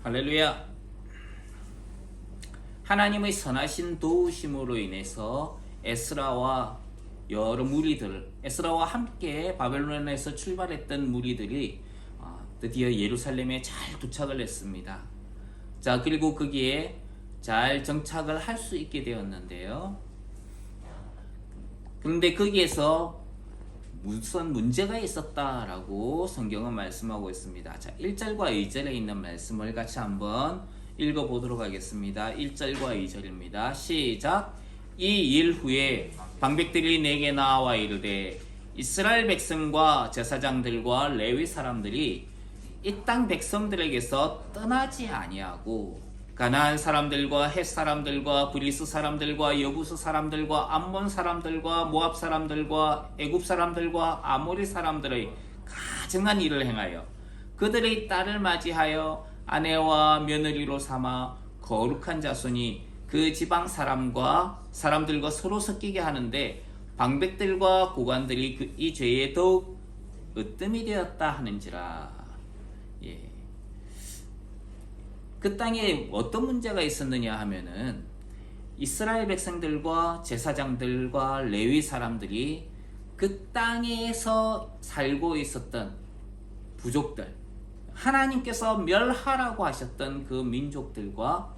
할렐루야. 하나님의 선하신 도우심으로 인해서 에스라와 여러 무리들, 에스라와 함께 바벨론에서 출발했던 무리들이 드디어 예루살렘에 잘 도착을 했습니다. 자, 그리고 거기에 잘 정착을 할 수 있게 되었는데요. 그런데 거기에서 무슨 문제가 있었다라고 성경은 말씀하고 있습니다. 자, 1절과 2절에 있는 말씀을 같이 한번 읽어보도록 하겠습니다. 1절과 2절입니다. 시작. 이 일 후에 방백들이 내게 나와 이르되 이스라엘 백성과 제사장들과 레위 사람들이 이 땅 백성들에게서 떠나지 아니하고 가나안 사람들과 헷 사람들과 브리스 사람들과 여부스 사람들과 암몬 사람들과 모압 사람들과 애굽 사람들과 아모리 사람들의 가증한 일을 행하여 그들의 딸을 맞이하여 아내와 며느리로 삼아 거룩한 자손이 그 지방 사람들과 서로 섞이게 하는데 방백들과 고관들이 이 죄에 더욱 으뜸이 되었다 하는지라. 그 땅에 어떤 문제가 있었느냐 하면은 이스라엘 백성들과 제사장들과 레위 사람들이 그 땅에서 살고 있었던 부족들, 하나님께서 멸하라고 하셨던 그 민족들과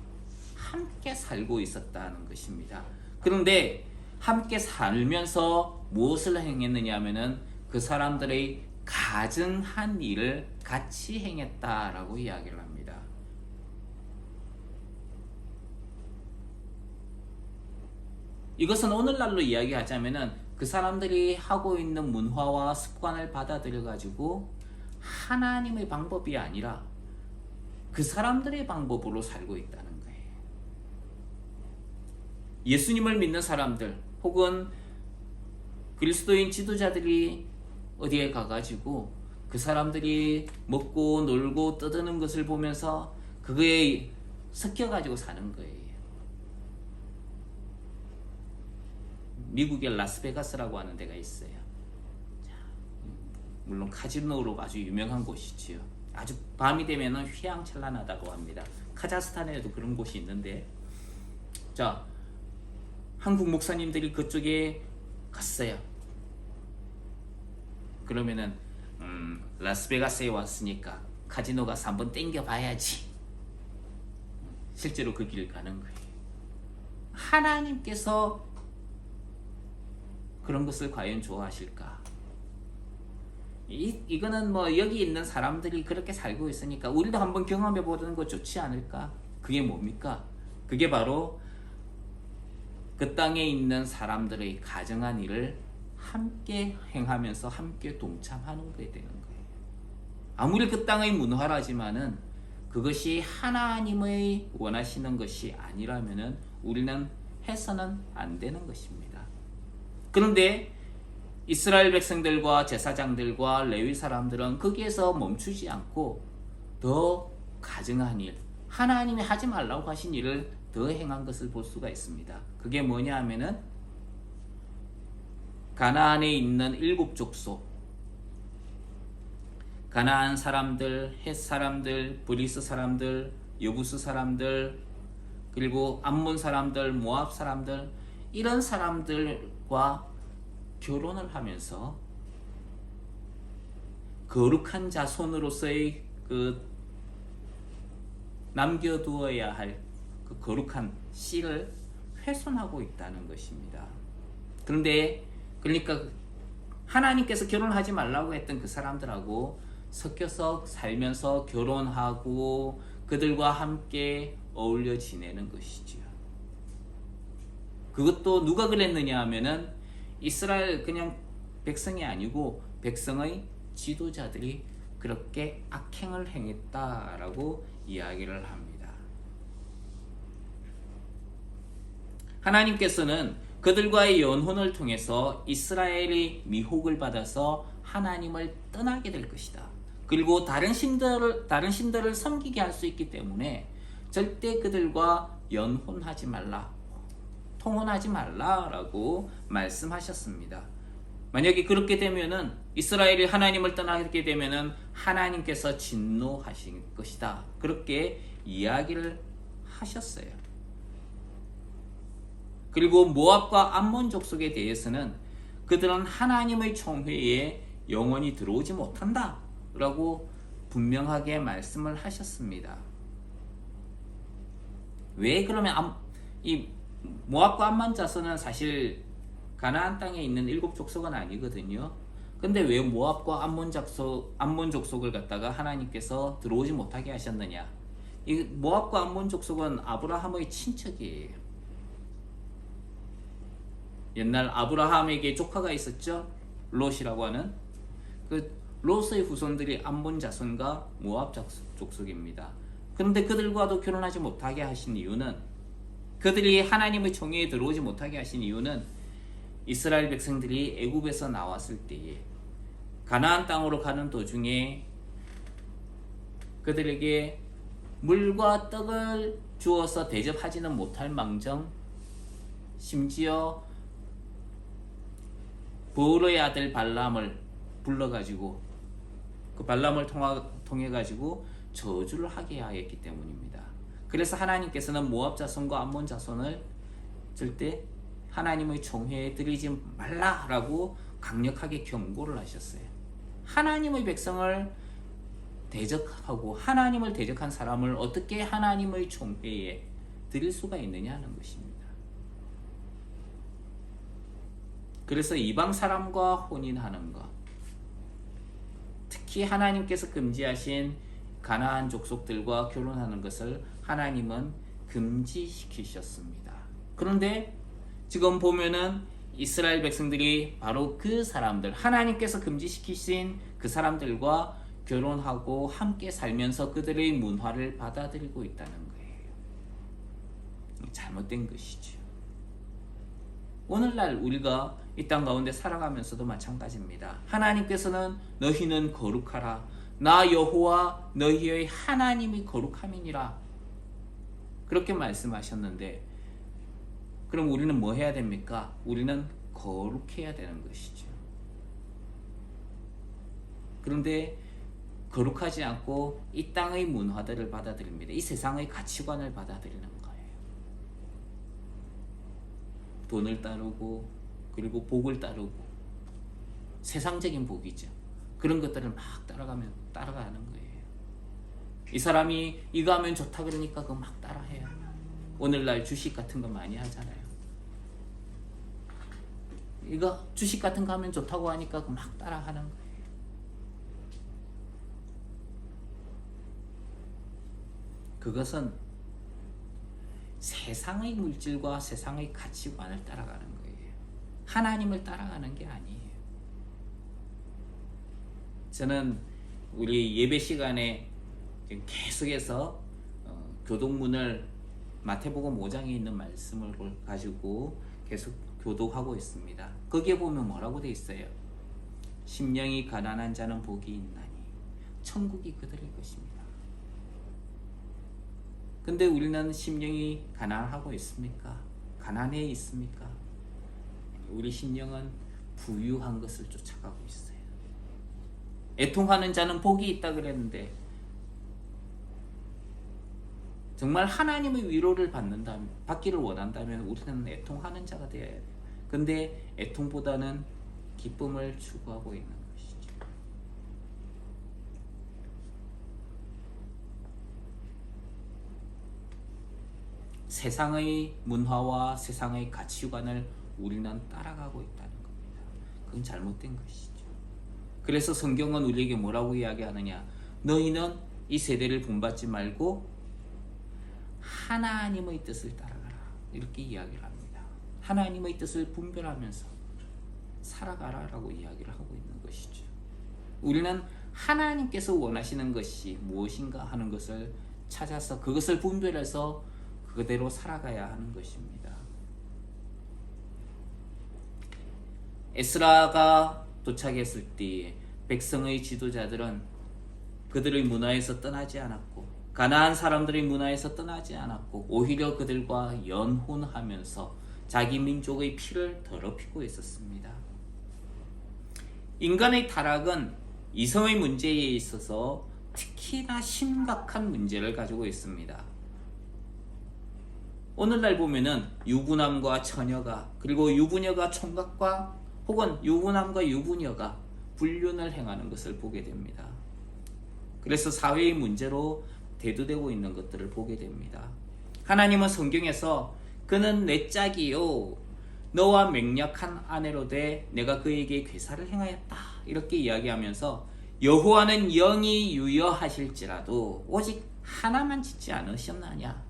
함께 살고 있었다는 것입니다. 그런데 함께 살면서 무엇을 행했느냐 하면은 그 사람들의 가증한 일을 같이 행했다라고 이야기를 합니다. 이것은 오늘날로 이야기하자면은 그 사람들이 하고 있는 문화와 습관을 받아들여 가지고 하나님의 방법이 아니라 그 사람들의 방법으로 살고 있다는 거예요. 예수님을 믿는 사람들 혹은 그리스도인 지도자들이 어디에 가가지고 그 사람들이 먹고 놀고 떠드는 것을 보면서 그거에 섞여가지고 사는 거예요. 미국의 라스베가스라고 하는 데가 있어요. 물론 카지노로 아주 유명한 곳이지요. 아주 밤이 되면 휘황찬란하다고 합니다. 카자흐스탄에도 그런 곳이 있는데, 자, 한국 목사님들이 그쪽에 갔어요. 그러면은 라스베가스에 왔으니까 카지노 가서 한번 땡겨봐야지. 실제로 그 길을 가는 거예요. 하나님께서 그런 것을 과연 좋아하실까? 이거는 뭐 여기 있는 사람들이 그렇게 살고 있으니까 우리도 한번 경험해 보는 거 좋지 않을까? 그게 뭡니까? 그게 바로 그 땅에 있는 사람들의 가정한 일을 함께 행하면서 함께 동참하는 게 되는 거예요. 아무리 그 땅의 문화라지만은 그것이 하나님의 원하시는 것이 아니라면은 우리는 해서는 안 되는 것입니다. 그런데 이스라엘 백성들과 제사장들과 레위 사람들은 거기에서 멈추지 않고 더 가증한 일, 하나님이 하지 말라고 하신 일을 더 행한 것을 볼 수가 있습니다. 그게 뭐냐 하면은 가나안에 있는 7족속, 가나안 사람들, 헷 사람들, 브리스 사람들, 여부스 사람들, 그리고 암몬 사람들, 모압 사람들, 이런 사람들과 결혼을 하면서 거룩한 자손으로서의 그 남겨두어야 할 그 거룩한 씨를 훼손하고 있다는 것입니다. 그런데 그러니까 하나님께서 결혼하지 말라고 했던 그 사람들하고 섞여서 살면서 결혼하고 그들과 함께 어울려 지내는 것이지요. 그것도 누가 그랬느냐 하면은 이스라엘 그냥 백성이 아니고 백성의 지도자들이 그렇게 악행을 행했다라고 이야기를 합니다. 하나님께서는 그들과의 연혼을 통해서 이스라엘이 미혹을 받아서 하나님을 떠나게 될 것이다. 그리고 다른 신들을 섬기게 할 수 있기 때문에 절대 그들과 연혼하지 말라, 통혼하지 말라라고 말씀하셨습니다. 만약에 그렇게 되면은 이스라엘이 하나님을 떠나게 되면은 하나님께서 진노하실 것이다. 그렇게 이야기를 하셨어요. 그리고 모압과 암몬 족속에 대해서는 그들은 하나님의 총회에 영원히 들어오지 못한다 라고 분명하게 말씀을 하셨습니다. 왜 그러면 이 모압과 암몬 자손은 사실 가나안 땅에 있는 7족속은 아니거든요. 근데 왜 모압과 암몬 족속을 갖다가 하나님께서 들어오지 못하게 하셨느냐? 이 모압과 암몬 족속은 아브라함의 친척이에요. 옛날 아브라함에게 조카가 있었죠. 롯이라고 하는 그 롯의 후손들이 암몬 자손과 모압 족속입니다. 그런데 그들과도 결혼하지 못하게 하신 이유는, 그들이 하나님의 총회에 들어오지 못하게 하신 이유는 이스라엘 백성들이 애굽에서 나왔을 때에 가나안 땅으로 가는 도중에 그들에게 물과 떡을 주어서 대접하지는 못할 망정, 심지어 보울의 아들 발람을 불러가지고 그 발람을 통해 가지고 저주를 하게 하였기 때문입니다. 그래서 하나님께서는 모압 자손과 암몬 자손을 절대 하나님의 총회에 들이지 말라라고 강력하게 경고를 하셨어요. 하나님의 백성을 대적하고 하나님을 대적한 사람을 어떻게 하나님의 총회에 들일 수가 있느냐 하는 것입니다. 그래서 이방 사람과 혼인하는 것, 특히 하나님께서 금지하신 가나안 족속들과 결혼하는 것을 하나님은 금지시키셨습니다. 그런데 지금 보면은 이스라엘 백성들이 바로 그 사람들, 하나님께서 금지시키신 그 사람들과 결혼하고 함께 살면서 그들의 문화를 받아들이고 있다는 거예요. 잘못된 것이죠. 오늘날 우리가 이 땅 가운데 살아가면서도 마찬가지입니다. 하나님께서는 너희는 거룩하라. 나 여호와 너희의 하나님이 거룩함이니라. 그렇게 말씀하셨는데, 그럼 우리는 뭐 해야 됩니까? 우리는 거룩해야 되는 것이죠. 그런데 거룩하지 않고 이 땅의 문화들을 받아들입니다. 이 세상의 가치관을 받아들이는 거예요. 돈을 따르고, 그리고 복을 따르고, 세상적인 복이죠. 그런 것들을 막 따라가는 거예요. 이 사람이 이거 하면 좋다 그러니까 그거 막 따라해요. 오늘날 주식 같은 거 많이 하잖아요. 이거 주식 같은 거 하면 좋다고 하니까 그거 막 따라하는 거예요. 그것은 세상의 물질과 세상의 가치관을 따라가는 거예요. 하나님을 따라가는 게 아니에요. 저는 우리 예배 시간에 계속해서 교독문을 마태복음 5장에 있는 말씀을 가지고 계속 교독하고 있습니다. 거기에 보면 뭐라고 되어 있어요? 심령이 가난한 자는 복이 있나니 천국이 그들의 것입니다. 근데 우리는 심령이 가난하고 있습니까? 가난해 있습니까? 우리 심령은 부유한 것을 쫓아가고 있어요. 애통하는 자는 복이 있다 그랬는데, 정말 하나님의 위로를 받기를 원한다면 우리는 애통하는 자가 되어야 돼요. 근데 애통보다는 기쁨을 추구하고 있는 것이죠. 세상의 문화와 세상의 가치관을 우리는 따라가고 있다는 겁니다. 그건 잘못된 것이죠. 그래서 성경은 우리에게 뭐라고 이야기하느냐? 너희는 이 세대를 본받지 말고 하나님의 뜻을 따라가라. 이렇게 이야기를 합니다. 하나님의 뜻을 분별하면서 살아가라라고 이야기를 하고 있는 것이죠. 우리는 하나님께서 원하시는 것이 무엇인가 하는 것을 찾아서 그것을 분별해서 그대로 살아가야 하는 것입니다. 에스라가 도착했을 때 백성의 지도자들은 그들의 문화에서 떠나지 않았고, 가나안 사람들의 문화에서 떠나지 않았고, 오히려 그들과 연혼하면서 자기 민족의 피를 더럽히고 있었습니다. 인간의 타락은 이성의 문제에 있어서 특히나 심각한 문제를 가지고 있습니다. 오늘날 보면은 유부남과 처녀가, 그리고 유부녀가 총각과 혹은 유부남과 유부녀가 불륜을 행하는 것을 보게 됩니다. 그래서 사회의 문제로 대두되고 있는 것들을 보게 됩니다. 하나님은 성경에서 그는 내 짝이요 너와 맹약한 아내로 돼 내가 그에게 괴사를 행하였다 이렇게 이야기하면서 여호와는 영이 유여하실지라도 오직 하나만 짓지 않으셨느냐?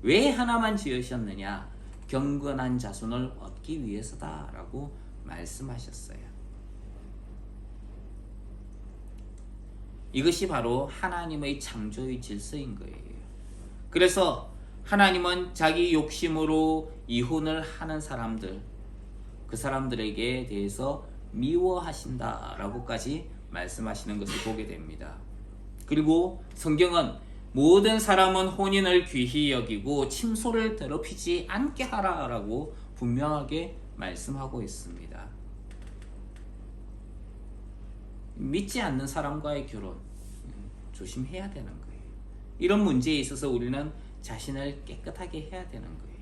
왜 하나만 지으셨느냐? 경건한 자손을 얻기 위해서다라고 말씀하셨어요. 이것이 바로 하나님의 창조의 질서인 거예요. 그래서 하나님은 자기 욕심으로 이혼을 하는 사람들, 그 사람들에게 대해서 미워하신다라고까지 말씀하시는 것을 보게 됩니다. 그리고 성경은 모든 사람은 혼인을 귀히 여기고 침소를 더럽히지 않게 하라라고 분명하게 말씀하고 있습니다. 믿지 않는 사람과의 결혼 조심해야 되는 거예요. 이런 문제에 있어서 우리는 자신을 깨끗하게 해야 되는 거예요.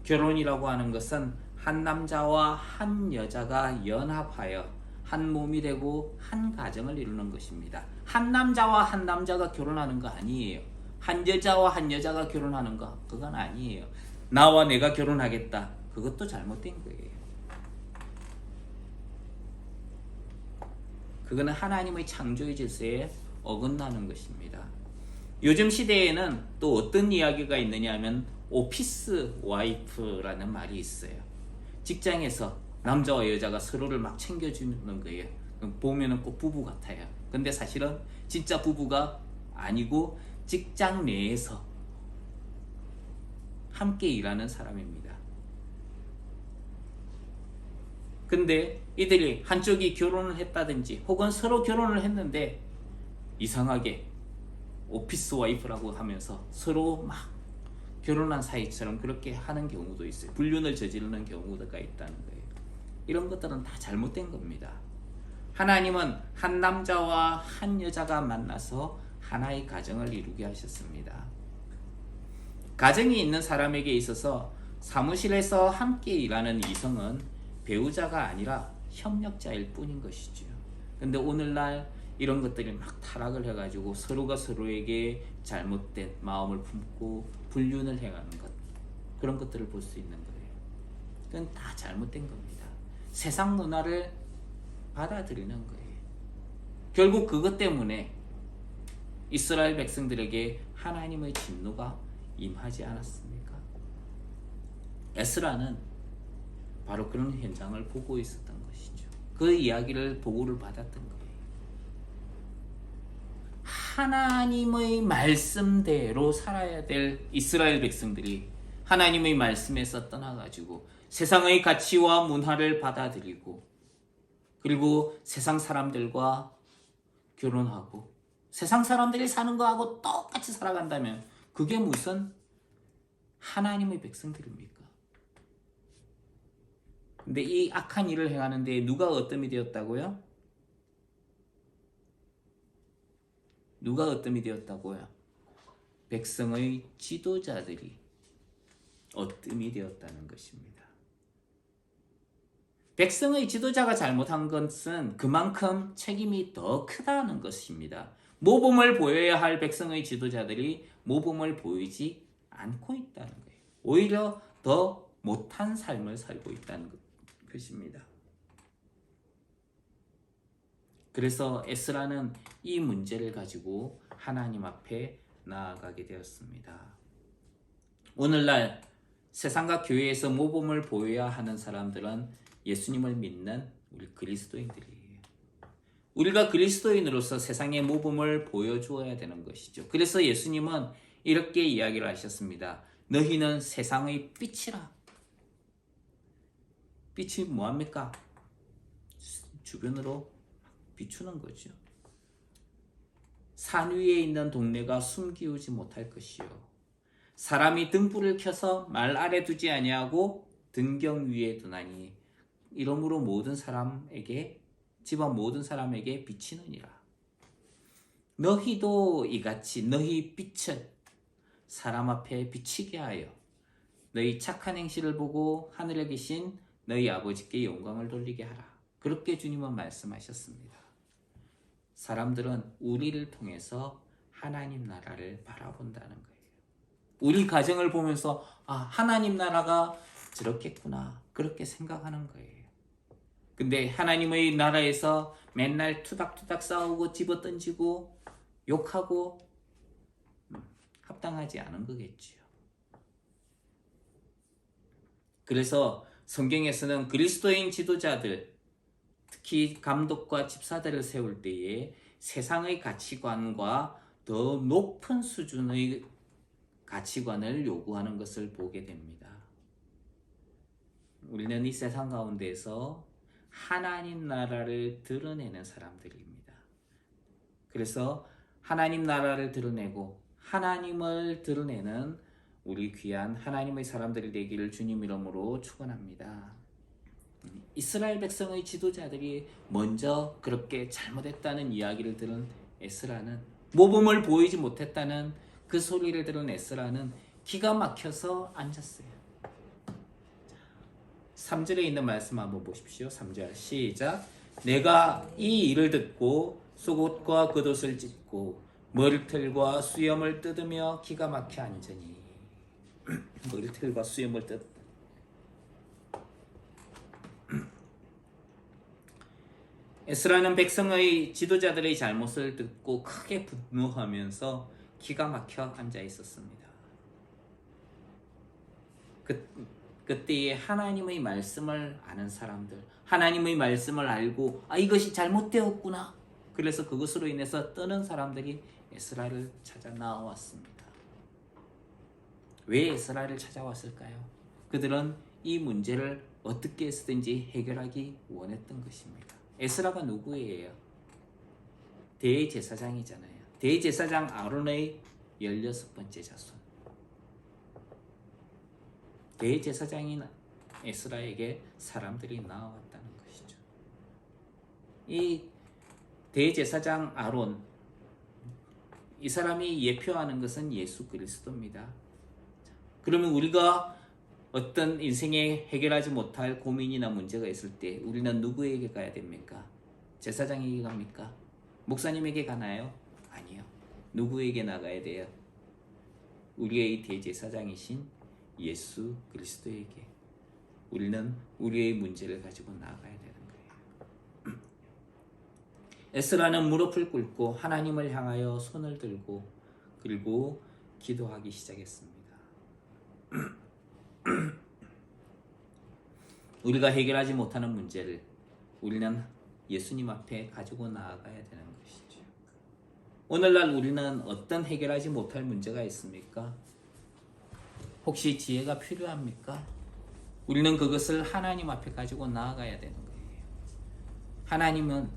결혼이라고 하는 것은 한 남자와 한 여자가 연합하여 한 몸이 되고 한 가정을 이루는 것입니다. 한 남자와 한 남자가 결혼하는 거 아니에요. 한 여자와 한 여자가 결혼하는 거 그건 아니에요. 나와 내가 결혼하겠다. 그것도 잘못된 거예요. 그거는 하나님의 창조의 질서에 어긋나는 것입니다. 요즘 시대에는 또 어떤 이야기가 있느냐 하면 오피스 와이프라는 말이 있어요. 직장에서 남자와 여자가 서로를 막 챙겨주는 거예요. 보면은 꼭 부부 같아요. 근데 사실은 진짜 부부가 아니고 직장 내에서 함께 일하는 사람입니다. 근데 이들이 한쪽이 결혼을 했다든지 혹은 서로 결혼을 했는데 이상하게 오피스 와이프라고 하면서 서로 막 결혼한 사이처럼 그렇게 하는 경우도 있어요. 불륜을 저지르는 경우가 있다는 거예요. 이런 것들은 다 잘못된 겁니다. 하나님은 한 남자와 한 여자가 만나서 하나의 가정을 이루게 하셨습니다. 가정이 있는 사람에게 있어서 사무실에서 함께 일하는 이성은 배우자가 아니라 협력자일 뿐인 것이죠. 근데 오늘날 이런 것들이 막 타락을 해가지고 서로가 서로에게 잘못된 마음을 품고 불륜을 행하는 것, 그런 것들을 볼 수 있는 거예요. 그건 다 잘못된 겁니다. 세상 문화를 받아들이는 거예요. 결국 그것 때문에 이스라엘 백성들에게 하나님의 진노가 임하지 않았습니까? 에스라는 바로 그런 현장을 보고 있었던 것이죠. 그 이야기를 보고를 받았던 거예요. 하나님의 말씀대로 살아야 될 이스라엘 백성들이 하나님의 말씀에서 떠나가지고 세상의 가치와 문화를 받아들이고 그리고 세상 사람들과 결혼하고 세상 사람들이 사는 거하고 똑같이 살아간다면 그게 무슨 하나님의 백성들입니까? 근데 이 악한 일을 행하는데 누가 어뜸이 되었다고요? 누가 어뜸이 되었다고요? 백성의 지도자들이 어뜸이 되었다는 것입니다. 백성의 지도자가 잘못한 것은 그만큼 책임이 더 크다는 것입니다. 모범을 보여야 할 백성의 지도자들이 모범을 보이지 않고 있다는 거예요. 오히려 더 못한 삶을 살고 있다는 것입니다. 그래서 에스라는 이 문제를 가지고 하나님 앞에 나아가게 되었습니다. 오늘날 세상과 교회에서 모범을 보여야 하는 사람들은 예수님을 믿는 우리 그리스도인들이에요. 우리가 그리스도인으로서 세상의 모범을 보여주어야 되는 것이죠. 그래서 예수님은 이렇게 이야기를 하셨습니다. 너희는 세상의 빛이라. 빛이 뭐합니까? 주변으로 비추는 거죠. 산 위에 있는 동네가 숨기우지 못할 것이요. 사람이 등불을 켜서 말 아래 두지 아니하고 등경 위에 두나니 이러므로 모든 사람에게 집안 모든 사람에게 비치느니라. 너희도 이같이 너희 빛을 사람 앞에 비치게 하여 너희 착한 행실을 보고 하늘에 계신 너희 아버지께 영광을 돌리게 하라. 그렇게 주님은 말씀하셨습니다. 사람들은 우리를 통해서 하나님 나라를 바라본다는 거예요. 우리 가정을 보면서 하나님 나라가 저렇겠구나, 그렇게 생각하는 거예요. 근데 하나님의 나라에서 맨날 투닥투닥 싸우고 집어던지고 욕하고 합당하지 않은 거겠지요. 그래서 성경에서는 그리스도인 지도자들, 특히 감독과 집사들을 세울 때에 세상의 가치관과 더 높은 수준의 가치관을 요구하는 것을 보게 됩니다. 우리는 이 세상 가운데서 하나님 나라를 드러내는 사람들입니다. 그래서 하나님 나라를 드러내고 하나님을 드러내는 우리 귀한 하나님의 사람들이 되기를 주님 이름으로 축원합니다. 이스라엘 백성의 지도자들이 먼저 그렇게 잘못했다는 이야기를 들은 에스라는, 모범을 보이지 못했다는 그 소리를 들은 에스라는 기가 막혀서 앉았어요. 3절에 있는 말씀 한번 보십시오. 3절 시작. 내가 이 일을 듣고 속옷과 겉옷을 찢고 머리털과 수염을 뜯으며 기가 막혀 앉으니. 머리털과 수염을 뜯. 에스라는 백성의 지도자들의 잘못을 듣고 크게 분노하면서 기가 막혀 앉아 있었습니다. 그때에 하나님의 말씀을 아는 사람들, 하나님의 말씀을 알고 이것이 잘못되었구나, 그래서 그것으로 인해서 떠는 사람들이 에스라를 찾아 나왔습니다. 왜 에스라를 찾아왔을까요? 그들은 이 문제를 어떻게 해서든지 해결하기 원했던 것입니다. 에스라가 누구예요? 대제사장이잖아요. 대제사장 아론의 16번째 자손. 대제사장인 에스라에게 사람들이 나왔다는 것이죠. 이 대제사장 아론, 이 사람이 예표하는 것은 예수 그리스도입니다. 그러면 우리가 어떤 인생에 해결하지 못할 고민이나 문제가 있을 때 우리는 누구에게 가야 됩니까? 제사장에게 갑니까? 목사님에게 가나요? 아니요. 누구에게 나가야 돼요? 우리의 대제사장이신 예수 그리스도에게. 우리는 우리의 문제를 가지고 나가야 되는 거예요. 에스라는 무릎을 꿇고 하나님을 향하여 손을 들고 그리고 기도하기 시작했습니다. 우리가 해결하지 못하는 문제를 우리는 예수님 앞에 가지고 나아가야 되는 것이죠. 오늘날 우리는 어떤 해결하지 못할 문제가 있습니까? 혹시 지혜가 필요합니까? 우리는 그것을 하나님 앞에 가지고 나아가야 되는 거예요. 하나님은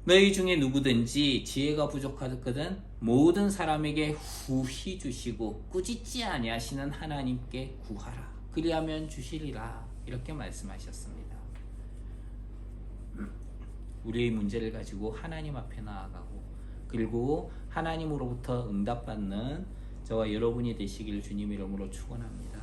너희 중에 누구든지 지혜가 부족하거든 모든 사람에게 후히 주시고 꾸짖지 아니하시는 하나님께 구하라. 그리하면 주시리라. 이렇게 말씀하셨습니다. 우리의 문제를 가지고 하나님 앞에 나아가고 그리고 하나님으로부터 응답받는 저와 여러분이 되시길 주님 이름으로 축원합니다.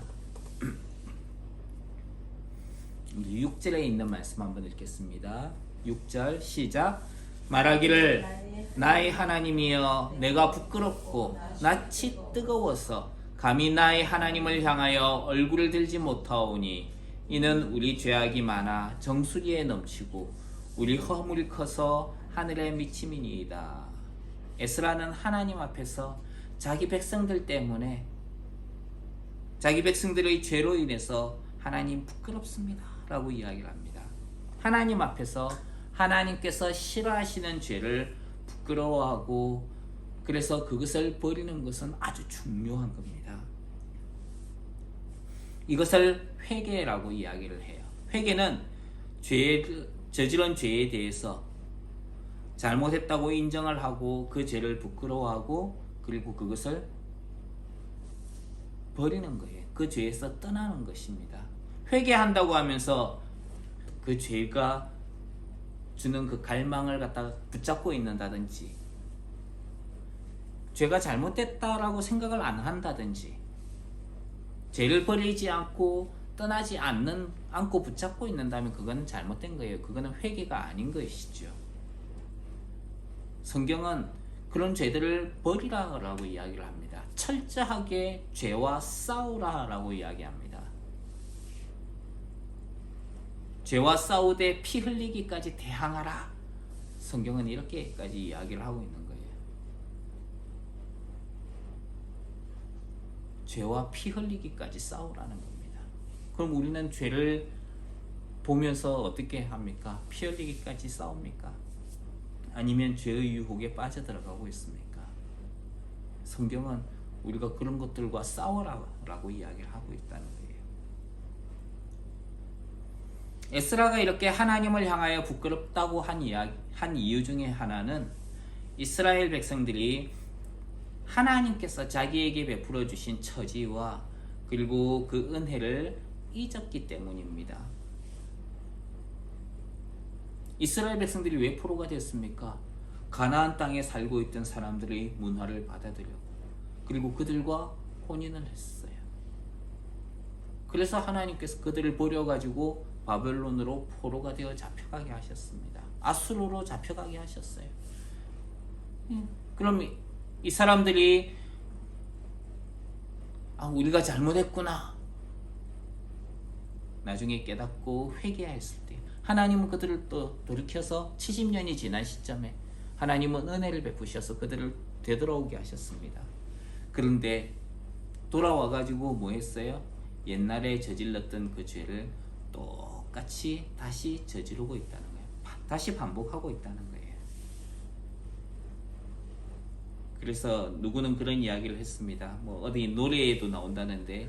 6절에 있는 말씀 한번 읽겠습니다. 6절 시작. 말하기를 나의 하나님이여 내가 부끄럽고 낯이 뜨거워서 감히 나의 하나님을 향하여 얼굴을 들지 못하오니 이는 우리 죄악이 많아 정수리에 넘치고 우리 허물이 커서 하늘에 미침이니이다. 에스라는 하나님 앞에서 자기 백성들 때문에 자기 백성들의 죄로 인해서 하나님 부끄럽습니다 라고 이야기를 합니다. 하나님 앞에서 하나님께서 싫어하시는 죄를 부끄러워하고 그래서 그것을 버리는 것은 아주 중요한 겁니다. 이것을 회개라고 이야기를 해요. 회개는 저지른 죄에 대해서 잘못했다고 인정을 하고 그 죄를 부끄러워하고 그리고 그것을 버리는 거예요. 그 죄에서 떠나는 것입니다. 회개한다고 하면서 그 죄가 주는 그 갈망을 갖다가 붙잡고 있는다든지, 죄가 잘못됐다라고 생각을 안 한다든지, 죄를 버리지 않고 떠나지 않고 붙잡고 있는다면 그거는 잘못된 거예요. 그거는 회개가 아닌 것이죠. 성경은 그런 죄들을 버리라라고 이야기를 합니다. 철저하게 죄와 싸우라라고 이야기합니다. 죄와 싸우되 피 흘리기까지 대항하라. 성경은 이렇게까지 이야기를 하고 있는 거예요. 죄와 피 흘리기까지 싸우라는 겁니다. 그럼 우리는 죄를 보면서 어떻게 합니까? 피 흘리기까지 싸웁니까? 아니면 죄의 유혹에 빠져들어가고 있습니까? 성경은 우리가 그런 것들과 싸워라라고 이야기를 하고 있다는 거예요. 에스라가 이렇게 하나님을 향하여 부끄럽다고 한 이유 중에 하나는 이스라엘 백성들이 하나님께서 자기에게 베풀어 주신 처지와 그리고 그 은혜를 잊었기 때문입니다. 이스라엘 백성들이 왜 포로가 됐습니까? 가나안 땅에 살고 있던 사람들의 문화를 받아들였고 그리고 그들과 혼인을 했어요. 그래서 하나님께서 그들을 버려가지고 바벨론으로 포로가 되어 잡혀가게 하셨습니다. 아수르로 잡혀가게 하셨어요. 그럼 이 사람들이 우리가 잘못했구나 나중에 깨닫고 회개했을 때 하나님은 그들을 또 돌이켜서 70년이 지난 시점에 하나님은 은혜를 베푸셔서 그들을 되돌아오게 하셨습니다. 그런데 돌아와가지고 뭐 했어요? 옛날에 저질렀던 그 죄를 똑같이 다시 저지르고 있다는 거예요. 다시 반복하고 있다는 거예요. 그래서 누구는 그런 이야기를 했습니다. 뭐 어디 노래에도 나온다는데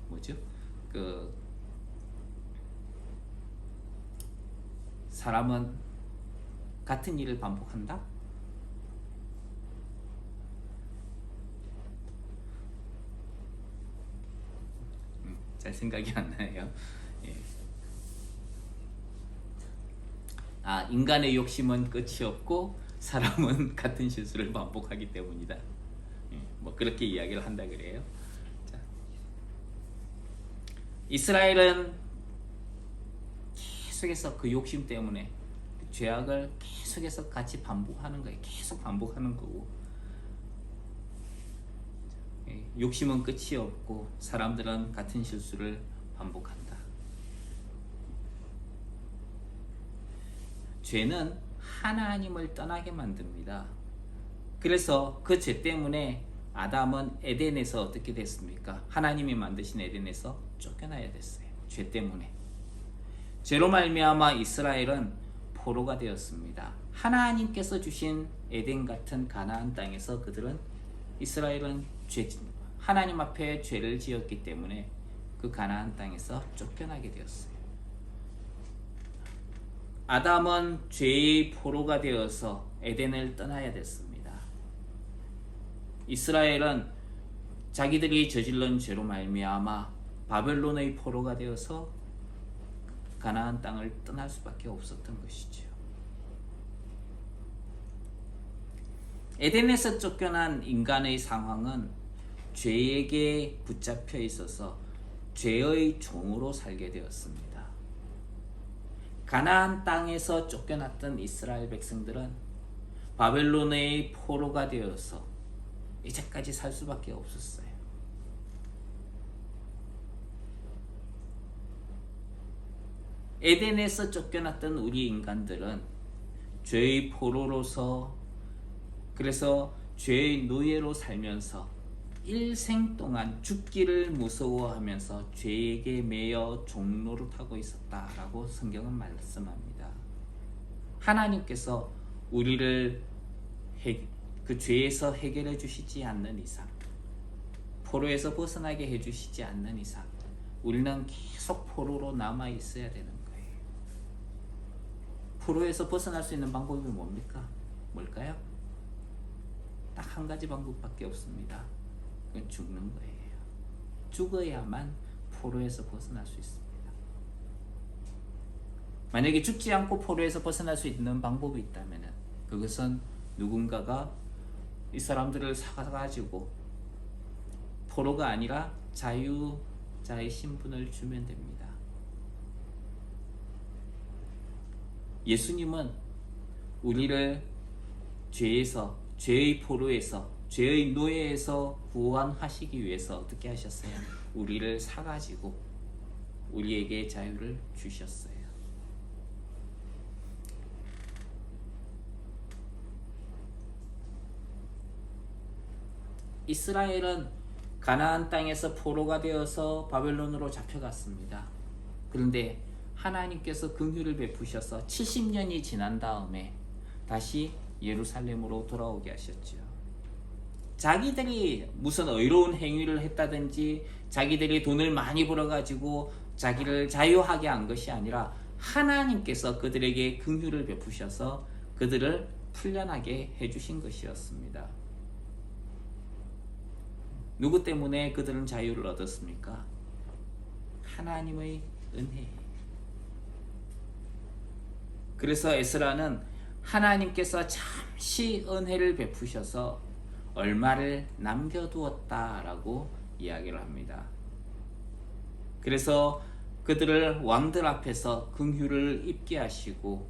뭐죠? 그 사람은 같은 일을 반복한다? 잘 생각이 안 나요. 예. 인간의 욕심은 끝이 없고 사람은 같은 실수를 반복하기 때문이다. 예. 뭐 그렇게 이야기를 한다 그래요. 자. 이스라엘은 계속해서 그 욕심 때문에 그 죄악을 계속해서 같이 반복하는 거예요. 계속 반복하는 거고. 욕심은 끝이 없고 사람들은 같은 실수를 반복한다. 죄는 하나님을 떠나게 만듭니다. 그래서 그 죄 때문에 아담은 에덴에서 어떻게 됐습니까? 하나님이 만드신 에덴에서 쫓겨나야 됐어요. 죄 때문에. 죄로 말미암아 이스라엘은 포로가 되었습니다. 하나님께서 주신 에덴 같은 가나안 땅에서 이스라엘은 하나님 앞에 죄를 지었기 때문에 그 가나안 땅에서 쫓겨나게 되었어요. 아담은 죄의 포로가 되어서 에덴을 떠나야 됐습니다. 이스라엘은 자기들이 저질른 죄로 말미암아 바벨론의 포로가 되어서 가나안 땅을 떠날 수밖에 없었던 것이죠. 에덴에서 쫓겨난 인간의 상황은 죄에게 붙잡혀 있어서 죄의 종으로 살게 되었습니다. 가나안 땅에서 쫓겨났던 이스라엘 백성들은 바벨론의 포로가 되어서 이제까지 살 수밖에 없었어요. 에덴에서 쫓겨났던 우리 인간들은 죄의 포로로서 그래서 죄의 노예로 살면서 일생 동안 죽기를 무서워하면서 죄에게 매여 종노릇하고 있었다라고 성경은 말씀합니다. 하나님께서 우리를 그 죄에서 해결해 주시지 않는 이상, 포로에서 벗어나게 해 주시지 않는 이상 우리는 계속 포로로 남아 있어야 되는 거예요. 포로에서 벗어날 수 있는 방법이 뭡니까? 뭘까요? 딱 한 가지 방법밖에 없습니다. 그건 죽는 거예요. 죽어야만 포로에서 벗어날 수 있습니다. 만약에 죽지 않고 포로에서 벗어날 수 있는 방법이 있다면 그것은 누군가가 이 사람들을 사가지고 포로가 아니라 자유자의 신분을 주면 됩니다. 예수님은 우리를 죄에서, 죄의 포로에서, 죄의 노예에서 구원하시기 위해서 어떻게 하셨어요? 우리를 사가지고 우리에게 자유를 주셨어요. 이스라엘은 가나안 땅에서 포로가 되어서 바벨론으로 잡혀갔습니다. 그런데 하나님께서 긍휼을 베푸셔서 70년이 지난 다음에 다시 예루살렘으로 돌아오게 하셨죠. 자기들이 무슨 의로운 행위를 했다든지 자기들이 돈을 많이 벌어가지고 자기를 자유하게 한 것이 아니라 하나님께서 그들에게 긍휼을 베푸셔서 그들을 풀려나게 해주신 것이었습니다. 누구 때문에 그들은 자유를 얻었습니까? 하나님의 은혜. 그래서 에스라는 하나님께서 잠시 은혜를 베푸셔서 얼마를 남겨두었다라고 이야기를 합니다. 그래서 그들을 왕들 앞에서 긍휼을 입게 하시고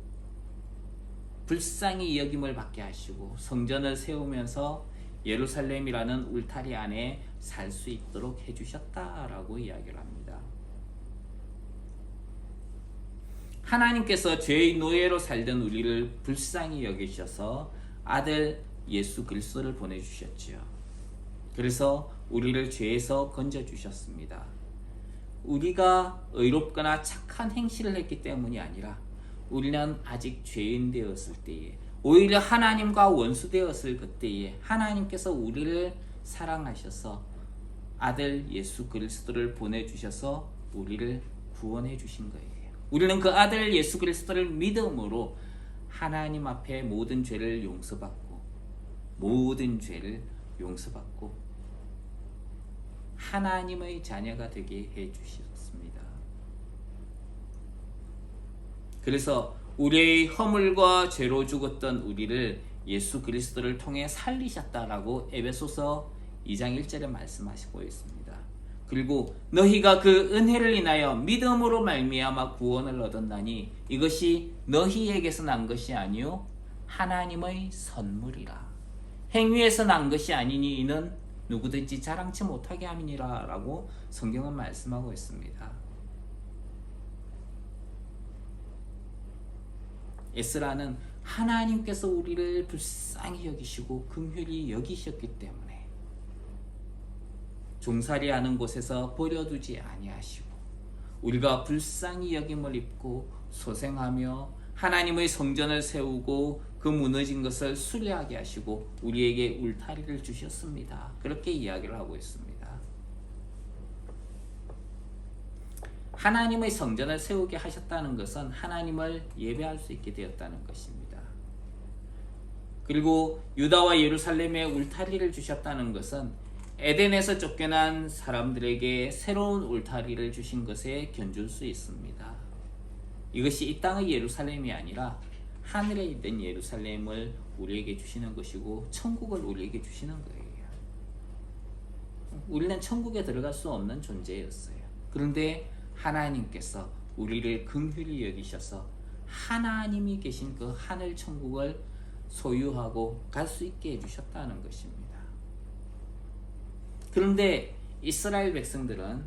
불쌍히 여김을 받게 하시고 성전을 세우면서 예루살렘이라는 울타리 안에 살 수 있도록 해주셨다라고 이야기를 합니다. 하나님께서 죄의 노예로 살던 우리를 불쌍히 여기셔서 아들 예수 그리스도를 보내주셨지요. 그래서 우리를 죄에서 건져주셨습니다. 우리가 의롭거나 착한 행실을 했기 때문이 아니라 우리는 아직 죄인 되었을 때에 오히려 하나님과 원수 되었을 그때에 하나님께서 우리를 사랑하셔서 아들 예수 그리스도를 보내주셔서 우리를 구원해 주신 거예요. 우리는 그 아들 예수 그리스도를 믿음으로 하나님 앞에 모든 죄를 용서받고 하나님의 자녀가 되게 해 주셨습니다. 그래서 우리의 허물과 죄로 죽었던 우리를 예수 그리스도를 통해 살리셨다라고 에베소서 2장 1절에 말씀하시고 있습니다. 그리고 너희가 그 은혜를 인하여 믿음으로 말미암아 구원을 얻었나니 이것이 너희에게서 난 것이 아니요 하나님의 선물이라. 행위에서 난 것이 아니니 이는 누구든지 자랑치 못하게 함이니라 라고 성경은 말씀하고 있습니다. 에스라는 하나님께서 우리를 불쌍히 여기시고 긍휼히 여기셨기 때문에 종살이하는 곳에서 버려두지 아니하시고 우리가 불쌍히 여김을 입고 소생하며 하나님의 성전을 세우고 그 무너진 것을 수리하게 하시고 우리에게 울타리를 주셨습니다. 그렇게 이야기를 하고 있습니다. 하나님의 성전을 세우게 하셨다는 것은 하나님을 예배할 수 있게 되었다는 것입니다. 그리고 유다와 예루살렘에 울타리를 주셨다는 것은 에덴에서 쫓겨난 사람들에게 새로운 울타리를 주신 것에 견줄 수 있습니다. 이것이 이 땅의 예루살렘이 아니라 하늘에 있는 예루살렘을 우리에게 주시는 것이고 천국을 우리에게 주시는 거예요. 우리는 천국에 들어갈 수 없는 존재였어요. 그런데 하나님께서 우리를 긍휼히 여기셔서 하나님이 계신 그 하늘 천국을 소유하고 갈 수 있게 해주셨다는 것입니다. 그런데 이스라엘 백성들은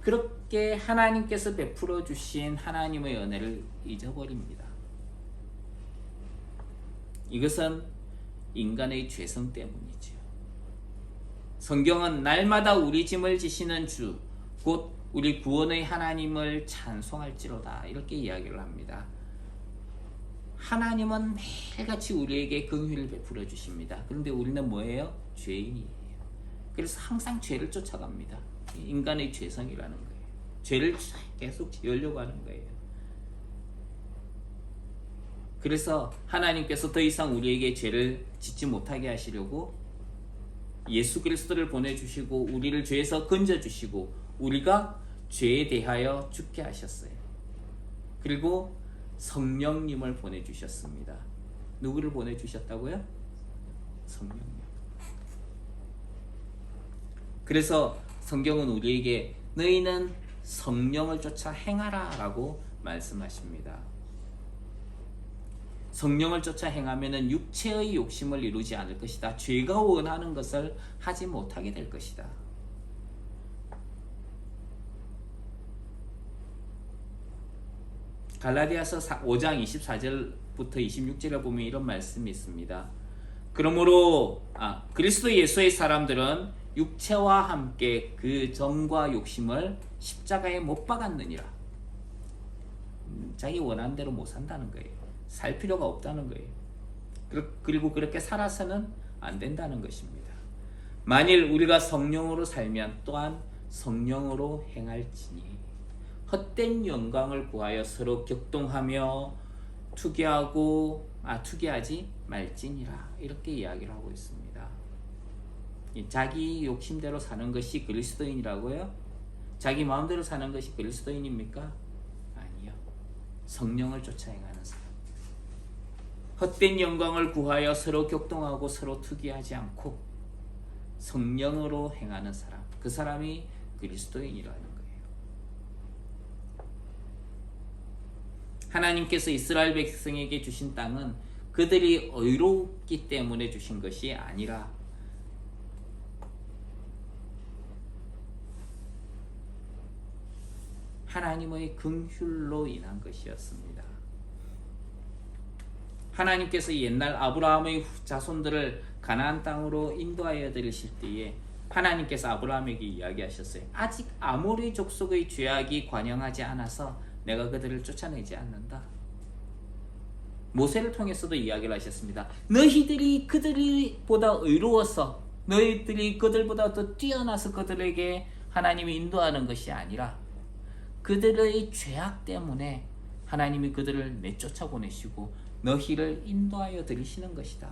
그렇게 하나님께서 베풀어 주신 하나님의 은혜를 잊어버립니다. 이것은 인간의 죄성 때문이죠. 성경은 날마다 우리 짐을 지시는 주, 곧 우리 구원의 하나님을 찬송할지로다 이렇게 이야기를 합니다. 하나님은 매일같이 우리에게 긍휼을 베풀어 주십니다. 그런데 우리는 뭐예요? 죄인이에요. 그래서 항상 죄를 쫓아갑니다. 인간의 죄성이라는 거예요. 죄를 계속 지으려고 하는 거예요. 그래서 하나님께서 더 이상 우리에게 죄를 짓지 못하게 하시려고 예수 그리스도를 보내주시고 우리를 죄에서 건져주시고 우리가 죄에 대하여 죽게 하셨어요. 그리고 성령님을 보내주셨습니다. 누구를 보내주셨다고요? 성령님. 그래서 성경은 우리에게 너희는 성령을 쫓아 행하라 라고 말씀하십니다. 성령을 쫓아 행하면 육체의 욕심을 이루지 않을 것이다. 죄가 원하는 것을 하지 못하게 될 것이다. 갈라디아서 5장 24절부터 26절에 보면 이런 말씀이 있습니다. 그러므로 그리스도 예수의 사람들은 육체와 함께 그 정과 욕심을 십자가에 못 박았느니라. 자기 원하는 대로 못 산다는 거예요. 살 필요가 없다는 거예요. 그리고 그렇게 살아서는 안 된다는 것입니다. 만일 우리가 성령으로 살면 또한 성령으로 행할지니 헛된 영광을 구하여 서로 격동하며 투기하지 말지니라. 이렇게 이야기를 하고 있습니다. 자기 욕심대로 사는 것이 그리스도인이라고요? 자기 마음대로 사는 것이 그리스도인입니까? 아니요. 성령을 쫓아 행하는 사람. 헛된 영광을 구하여 서로 격동하고 서로 투기하지 않고 성령으로 행하는 사람. 그 사람이 그리스도인이라는 거예요. 하나님께서 이스라엘 백성에게 주신 땅은 그들이 의롭기 때문에 주신 것이 아니라 하나님의 긍휼로 인한 것이었습니다. 하나님께서 옛날 아브라함의 자손들을 가나안 땅으로 인도하여 들이실 때에 하나님께서 아브라함에게 이야기하셨어요. 아직 아모리 족속의 죄악이 관영하지 않아서 내가 그들을 쫓아내지 않는다. 모세를 통해서도 이야기를 하셨습니다. 너희들이 그들보다 의로워서 너희들이 그들보다 더 뛰어나서 그들에게 하나님이 인도하는 것이 아니라 그들의 죄악 때문에 하나님이 그들을 내쫓아 보내시고 너희를 인도하여 들이시는 것이다.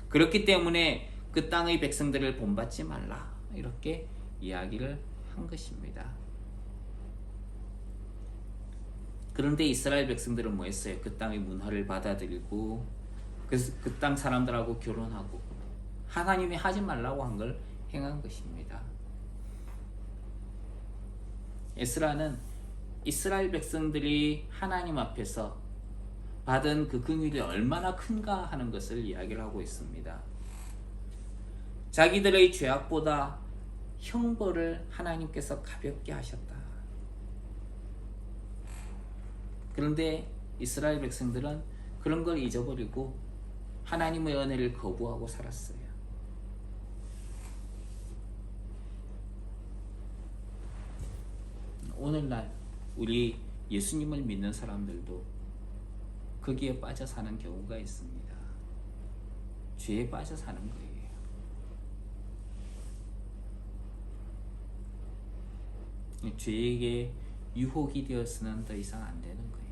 그렇기 때문에 그 땅의 백성들을 본받지 말라. 이렇게 이야기를 한 것입니다. 그런데 이스라엘 백성들은 뭐 했어요? 그 땅의 문화를 받아들이고 그 땅 사람들하고 결혼하고 하나님이 하지 말라고 한 걸 행한 것입니다. 에스라는 이스라엘 백성들이 하나님 앞에서 받은 그 긍휼이 얼마나 큰가 하는 것을 이야기를 하고 있습니다. 자기들의 죄악보다 형벌을 하나님께서 가볍게 하셨다. 그런데 이스라엘 백성들은 그런 걸 잊어버리고 하나님의 은혜를 거부하고 살았어요. 오늘날 우리 예수님을 믿는 사람들도 거기에 빠져 사는 경우가 있습니다. 죄에 빠져 사는 거예요. 죄에게 유혹이 되어서는 더 이상 안 되는 거예요.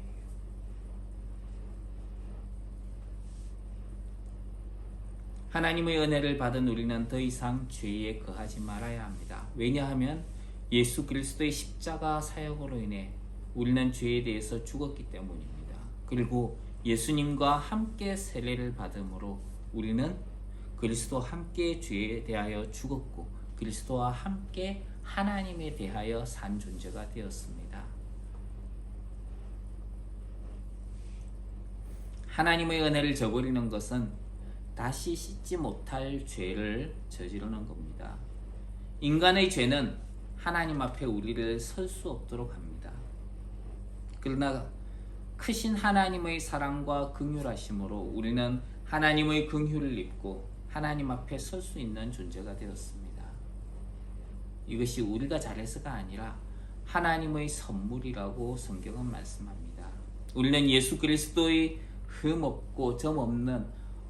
하나님의 은혜를 받은 우리는 더 이상 죄에 거하지 말아야 합니다. 왜냐하면 예수 그리스도의 십자가 사역으로 인해 우리는 죄에 대해서 죽었기 때문입니다. 그리고 예수님과 함께 세례를 받음으로 우리는 그리스도와 함께 죄에 대하여 죽었고 그리스도와 함께 하나님에 대하여 산 존재가 되었습니다. 하나님의 은혜를 저버리는 것은 다시 씻지 못할 죄를 저지르는 겁니다. 인간의 죄는 하나님 앞에 우리를 설 수 없도록 합니다. 그러나 크신 하나님의 사랑과 긍휼하심으로 우리는 하나님의 긍휼을 입고 하나님 앞에 설 수 있는 존재가 되었습니다. 이것이 우리가 잘해서가 아니라 하나님의 선물이라고 성경은 말씀합니다. 우리는 예수 그리스도의 흠 없고 점 없는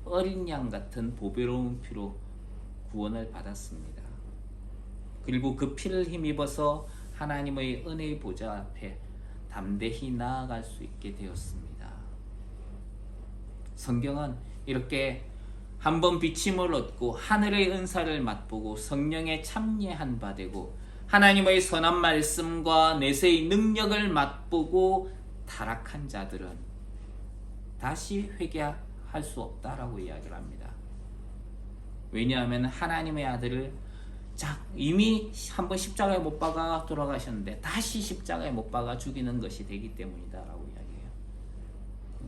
어린 양 같은 보배로운 피로 구원을 받았습니다. 그리고 그 피를 힘입어서 하나님의 은혜의 보좌 앞에 담대히 나아갈 수 있게 되었습니다. 성경은 이렇게 한번 비침을 얻고 하늘의 은사를 맛보고 성령에 참여한 바 되고 하나님의 선한 말씀과 내세의 능력을 맛보고 타락한 자들은 다시 회개할 수 없다라고 이야기를 합니다. 왜냐하면 하나님의 아들을 이미 한번 십자가에 못 박아 돌아가셨는데 다시 십자가에 못 박아 죽이는 것이 되기 때문이다라고 이야기해요.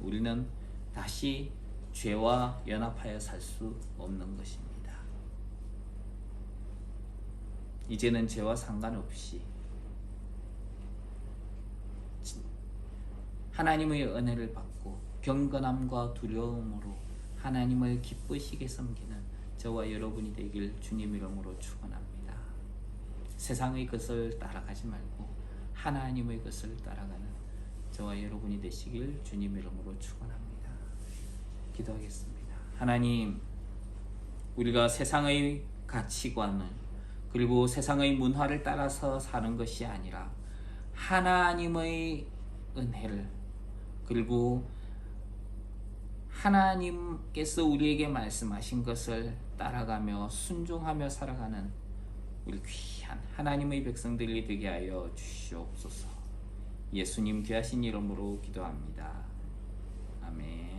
우리는 다시 죄와 연합하여 살 수 없는 것입니다. 이제는 죄와 상관없이 하나님의 은혜를 받고 경건함과 두려움으로 하나님을 기쁘시게 섬기는 저와 여러분이 되길 주님 이름으로 축원합니다. 세상의 것을 따라가지 말고 하나님의 것을 따라가는 저와 여러분이 되시길 주님 이름으로 축원합니다. 기도하겠습니다. 하나님, 우리가 세상의 가치관을 그리고 세상의 문화를 따라서 사는 것이 아니라 하나님의 은혜를 그리고 하나님께서 우리에게 말씀하신 것을 따라가며 순종하며 살아가는 우리 귀한 하나님의 백성들이 되게 하여 주시옵소서. 예수님 귀하신 이름으로 기도합니다. 아멘.